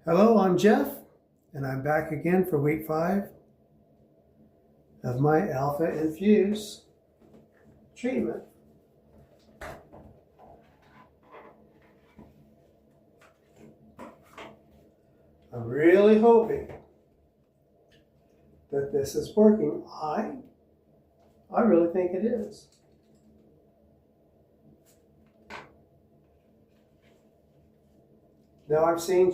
Hello, I'm Jeff, and I'm back again for week 5 of my Alpha Infuse treatment. I'm really hoping that this is working. I really think it is. Now I've seen a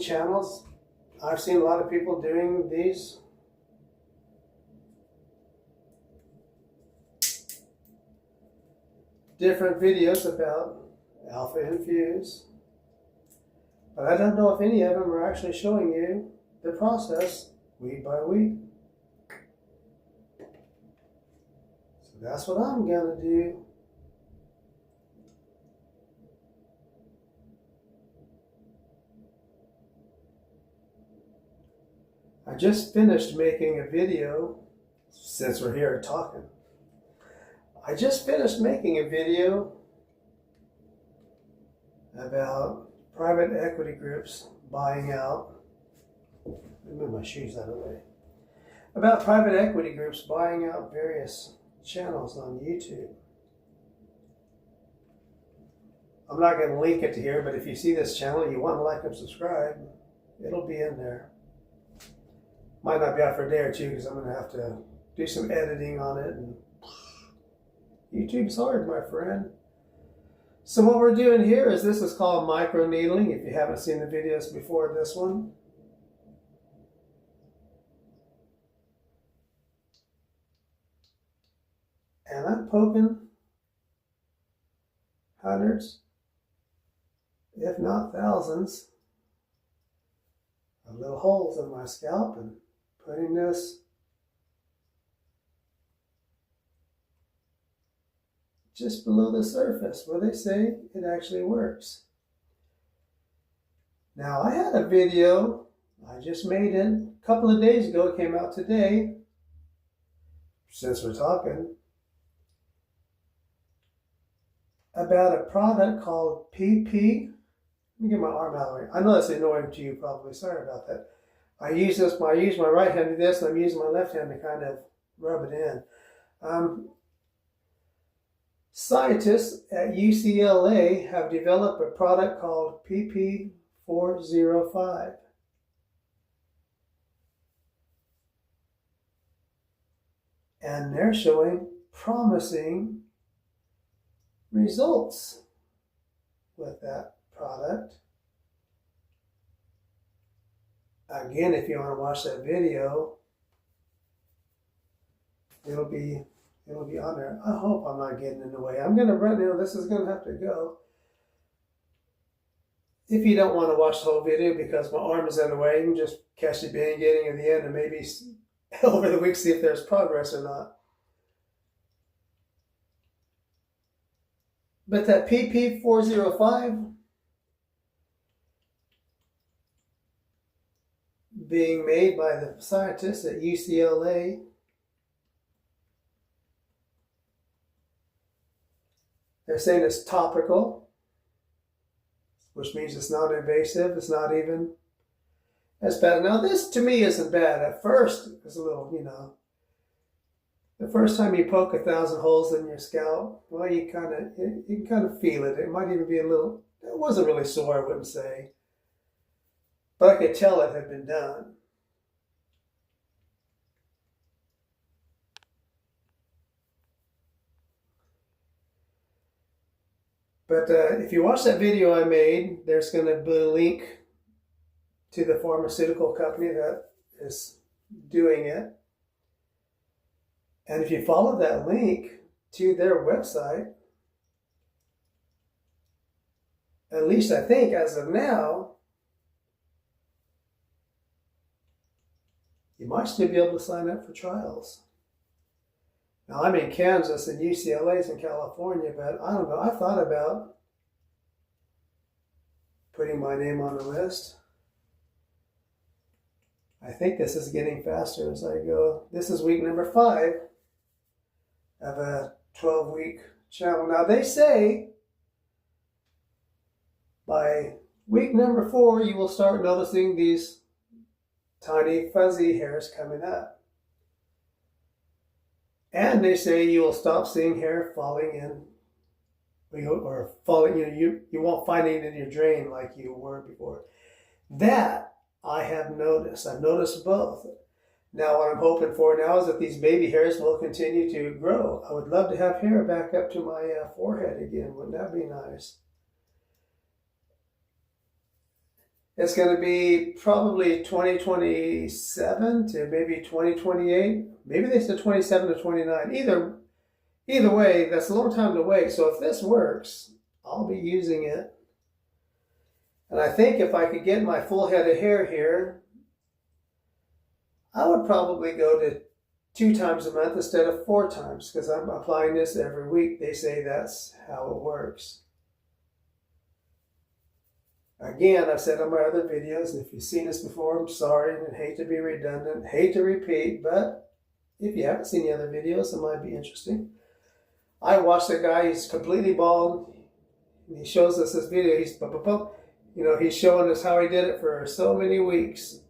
lot of people doing these different videos about Alpha Infuse, but I don't know if any of them are actually showing you the process week by week. So that's what I'm going to do. I just finished making a video, since we're here talking. I just finished making a video about private equity groups buying out, let me move my shoes out of the way, about private equity groups buying out various channels on YouTube. I'm not going to link it to here, but if you see this channel and you want to like and subscribe, it'll be in there. Might not be out for a day or two because I'm going to have to do some editing on it. And YouTube's hard, my friend. So what we're doing here is, this is called Microneedling, if you haven't seen the videos before this one. And I'm poking hundreds, if not thousands, of little holes in my scalp and putting this just below the surface where they say it actually works. Now, I had a video, I just made it a couple of days ago, it came out today, since we're talking, about a product called PP. Let me get my arm out of the way. I know that's annoying to you probably, sorry about that. I use my right hand to do this, and I'm using my left hand to kind of rub it in. Scientists at UCLA have developed a product called PP405. And they're showing promising results with that product. Again, if you want to watch that video, it'll be on there. I hope I'm not getting in the way. I'm going to run, this is going to have to go. If you don't want to watch the whole video because my arm is in the way, you can just catch the beginning at the end and maybe over the week see if there's progress or not. But that PP405 being made by the scientists at UCLA, they're saying it's topical, which means it's not invasive, it's not even as bad. Now this to me isn't bad. At first, it's a little, the first time you poke 1,000 holes in your scalp, well, you can kind of feel it. It might even be a little, it wasn't really sore, I wouldn't say. But I could tell it had been done. But if you watch that video I made, there's going to be a link to the pharmaceutical company that is doing it. And if you follow that link to their website, at least I think as of now, you might still be able to sign up for trials. Now, I'm in Kansas and UCLA's in California, but I don't know. I thought about putting my name on the list. I think this is getting faster as I go. This is week number 5 of a 12-week channel. Now, they say by week number 4, you will start noticing these tiny fuzzy hairs coming up. And they say you will stop seeing hair falling in, or falling, you won't find it in your drain like you were before. That I have noticed. I've noticed both. Now, what I'm hoping for now is that these baby hairs will continue to grow. I would love to have hair back up to my forehead again. Wouldn't that be nice? It's going to be probably 2027 to maybe 2028. Maybe they said 27 to 29. Either way, that's a long time to wait. So if this works, I'll be using it. And I think if I could get my full head of hair here, I would probably go to 2 times a month instead of 4 times, because I'm applying this every week. They say that's how it works. Again, I've said on my other videos, and if you've seen this before, I'm sorry and hate to be redundant, hate to repeat, but if you haven't seen the other videos, it might be interesting. I watched a guy, he's completely bald, and he shows us this video. He's showing us how he did it for so many weeks.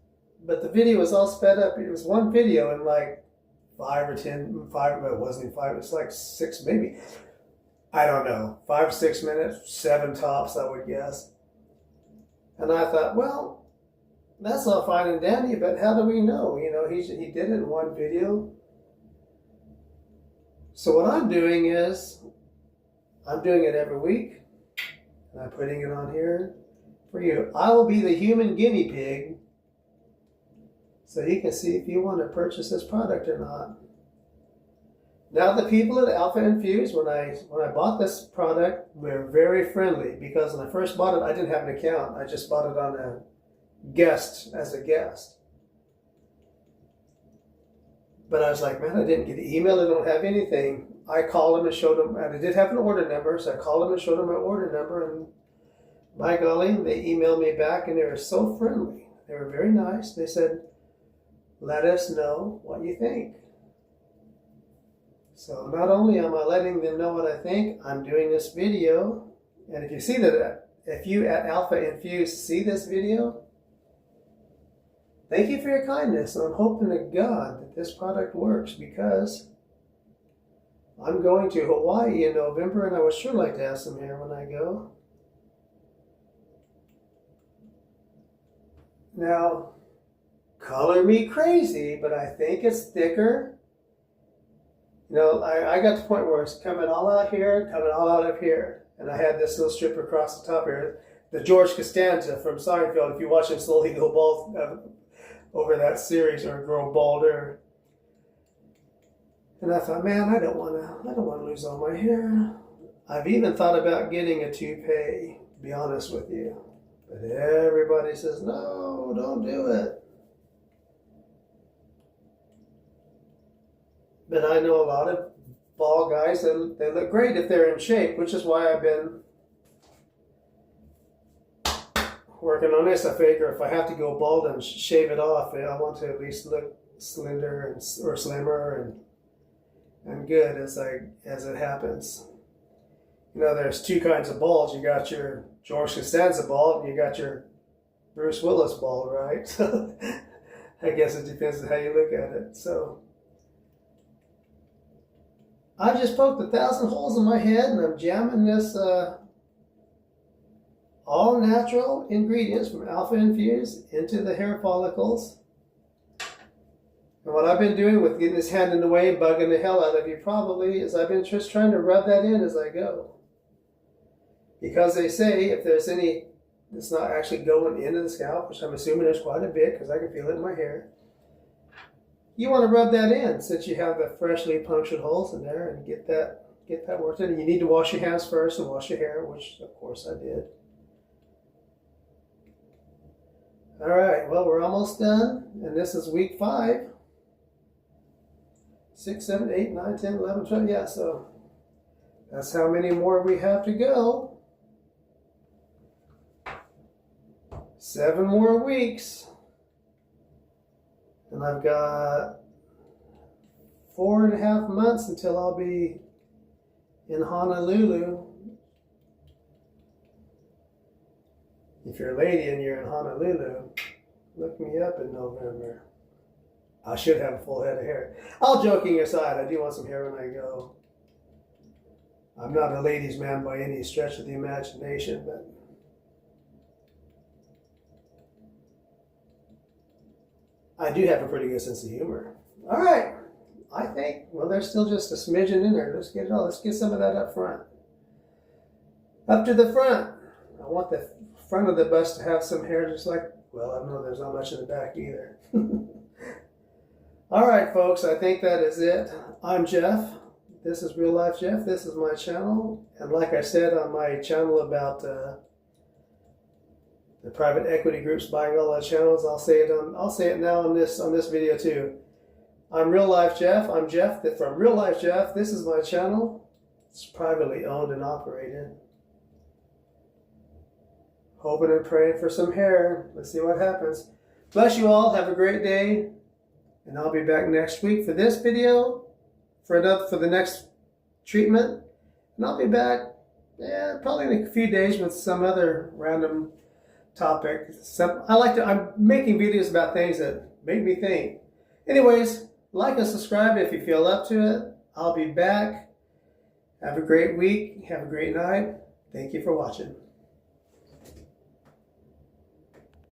But the video was all sped up. It was one video in like 5 or 10, 5, but it wasn't even 5, it's like 6 maybe. I don't know, 5, 6 minutes, 7 tops, I would guess. And I thought, well, that's all fine and dandy, but how do we know? He did it in one video. So what I'm doing is, I'm doing it every week, and I'm putting it on here for you. I will be the human guinea pig, so you can see if you want to purchase this product or not. Now, the people at Alpha Infuse, when I bought this product, were very friendly, because when I first bought it, I didn't have an account. I just bought it on a guest, as a guest. But I was like, man, I didn't get an email. I don't have anything. I called them and showed them, and I did have an order number, so I called them and showed them my order number, and by golly, they emailed me back, and they were so friendly. They were very nice. They said, let us know what you think. So not only am I letting them know what I think, I'm doing this video. And if you see that, if you at Alpha Infuse see this video, thank you for your kindness. And I'm hoping to God that this product works, because I'm going to Hawaii in November, and I would sure like to have some hair when I go. Now, color me crazy, but I think it's thicker. I got to the point where it's coming all out here, coming all out up here. And I had this little strip across the top here. The George Costanza from Seinfeld, if you watch him slowly go bald over that series, or grow balder. And I thought, man, I don't want to lose all my hair. I've even thought about getting a toupee, to be honest with you. But everybody says, no, don't do it. But I know a lot of bald guys, and they look great if they're in shape, which is why I've been working on this. I figure if I have to go bald and shave it off, I want to at least look slender or slimmer and good as it happens. There's 2 kinds of balds. You got your George Costanza bald, and you got your Bruce Willis bald, right? So I guess it depends on how you look at it. So I just poked 1,000 holes in my head, and I'm jamming this all natural ingredients from Alpha Infuse into the hair follicles. And what I've been doing with getting this hand in the way and bugging the hell out of you probably is I've been just trying to rub that in as I go. Because they say if there's any that's not actually going into the scalp, which I'm assuming there's quite a bit because I can feel it in my hair, you want to rub that in since you have the freshly punctured holes in there, and get that worked in. And you need to wash your hands first and wash your hair, which of course I did. All right, well, we're almost done, and this is week 5. 6, 7, 8, 9, 10, 11, 12, yeah, so that's how many more we have to go. 7 more weeks. And I've got 4.5 months until I'll be in Honolulu. If you're a lady and you're in Honolulu, look me up in November. I should have a full head of hair. All joking aside, I do want some hair when I go. I'm not a ladies' man by any stretch of the imagination, but I do have a pretty good sense of humor. All right. I think, well, there's still just a smidgen in there. Let's get it all. Let's get some of that up front. Up to the front. I want the front of the bust to have some hair just like, well, I know there's not much in the back either. All right, folks, I think that is it. I'm Jeff. This is Real Life Jeff. This is my channel. And like I said on my channel about the private equity groups buying all the channels, I'll say it now on this video too. I'm Real Life Jeff. I'm Jeff from Real Life Jeff. This is my channel. It's privately owned and operated. Hoping and praying for some hair. Let's see what happens. Bless you all. Have a great day. And I'll be back next week for this video, for the next treatment. And I'll be back, probably in a few days with some other random topic. I'm making videos about things that make me think. Anyways, like and subscribe if you feel up to it. I'll be back. Have a great week. Have a great night. Thank you for watching.